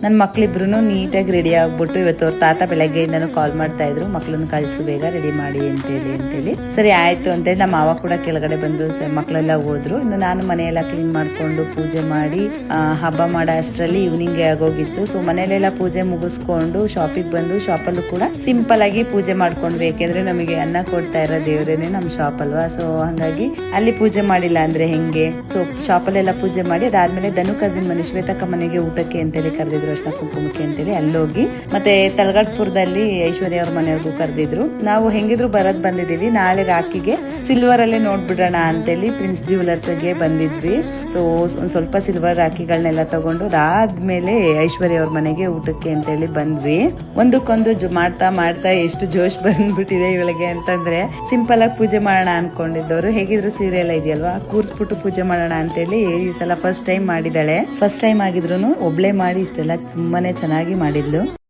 ನನ್ನ ಮಕ್ಳಿಬ್ರು ನೀಟಾಗಿ ರೆಡಿ ಆಗ್ಬಿಟ್ಟು ಇವತ್ತು ಅವ್ರ ತಾತ ಬೆಳಗ್ಗೆಯಿಂದನೂ ಕಾಲ್ ಮಾಡ್ತಾ ಇದ್ರು, ಮಕ್ಳನ್ನ ಕಳ್ಸು ಬೇಗ ರೆಡಿ ಮಾಡಿ ಅಂತೇಳಿ ಸರಿ ಆಯ್ತು ಅಂತೇಳಿ ನಮ್ಮ ಮಾವ ಕೂಡ ಕೆಳಗಡೆ ಬಂದ್ರು. ಮಕ್ಳೆಲ್ಲ ಹೋದ್ರು. ಇನ್ನು ನಾನು ಮನೆಯೆಲ್ಲ ಕ್ಲೀನ್ ಮಾಡ್ಕೊಂಡು ಪೂಜೆ ಮಾಡಿ ಹಬ್ಬ ಮಾಡೋ ಅಷ್ಟರಲ್ಲಿ ಈವ್ನಿಂಗ್ ಆಗೋಗಿತ್ತು. ಸೊ ಮನೇಲೆಲ್ಲ ಪೂಜೆ ಮುಗಿಸ್ಕೊಂಡು ಶಾಪಿಗೆ ಬಂದು ಶಾಪಲ್ಲೂ ಕೂಡ ಸಿಂಪಲ್ ಆಗಿ ಪೂಜೆ ಮಾಡ್ಕೊಂಡ್ವಿ. ಯಾಕೆಂದ್ರೆ ನಮಗೆ ಅನ್ನ ಕೊಡ್ತಾ ಇರೋ ದೇವರೇನೆ ನಮ್ ಶಾಪ್ ಅಲ್ವಾ. ಸೊ ಹಂಗಾಗಿ ಅಲ್ಲಿ ಪೂಜೆ ಮಾಡಿಲ್ಲ ಅಂದ್ರೆ ಹೆಂಗೆ. ಸೊ ಶಾಪಲ್ಲೆಲ್ಲ ಪೂಜೆ ಮಾಡಿ ಅದಾದ್ಮೇಲೆ ಧನು ಕಸಿನ್ ಮನೆ ಶ್ವೇತಕ್ಕ ಮನೆಗೆ ಊಟಕ್ಕೆ ಅಂತೇಳಿ ಕರೆದಿದ್ರು, ಅರ್ಶನ ಕುಂಕುಮಕ್ಕೆ ಅಂತೇಳಿ ಅಲ್ಲೋಗಿ ಮತ್ತೆ ತಲಗಟ್ಪುರದಲ್ಲಿ ಐಶ್ವರ್ಯ ಅವ್ರ ಮನೆಯವ್ರಿಗೂ ಕರೆದಿದ್ರು. ನಾವು ಹೆಂಗಿದ್ರು ಬರೋದ್ ಬಂದಿದೀವಿ, ನಾಳೆ ರಾಖಿಗೆ ಸಿಲ್ವರ್ ಅಲ್ಲೇ ನೋಡ್ಬಿಡೋಣ ಅಂತೇಳಿ ಪ್ರಿನ್ಸ್ ಜ್ಯುವೆಲರ್ಸ್ ಗೆ ಬಂದಿದ್ವಿ. ಸೊ ಒಂದ್ ಸ್ವಲ್ಪ ಸಿಲ್ವರ್ ರಾಖಿಗಳನ್ನೆಲ್ಲ ತಗೊಂಡು ಅದಾದ್ಮೇಲೆ ಐಶ್ವರ್ಯ ಅವ್ರ ಮನೆಗೆ ಊಟಕ್ಕೆ ಅಂತೇಳಿ ಬಂದ್ವಿ. ಒಂದಕ್ಕೊಂದು ಮಾಡ್ತಾ ಮಾಡ್ತಾ ಎಷ್ಟು ಜೋಶ್ ಬಂದ್ಬಿಟ್ಟಿದೆ ಇವಳಿಗೆ ಅಂತಂದ್ರೆ, ಸಿಂಪಲ್ ಆಗಿ ಪೂಜೆ ಮಾಡೋಣ ಅನ್ಕೊಂಡಿದ್ದವರು ಹೇಗಿದ್ರು ಸೀರೆ ಎಲ್ಲ ಇದೆಯಲ್ವಾ ಕೂರ್ಸ್ಬಿಟ್ಟು ಪೂಜೆ ಮಾಡೋಣ ಅಂತೇಳಿ ಈ ಸಲ ಫಸ್ಟ್ ಟೈಮ್ ಮಾಡಿದಾಳೆ. ಫಸ್ಟ್ ಟೈಮ್ ಆಗಿದ್ರು ಒಬ್ಳೆ ಮಾಡಿ ಇಷ್ಟೆಲ್ಲ ತುಂಬಾನೇ ಚೆನ್ನಾಗಿ ಮಾಡಿದ್ಲು.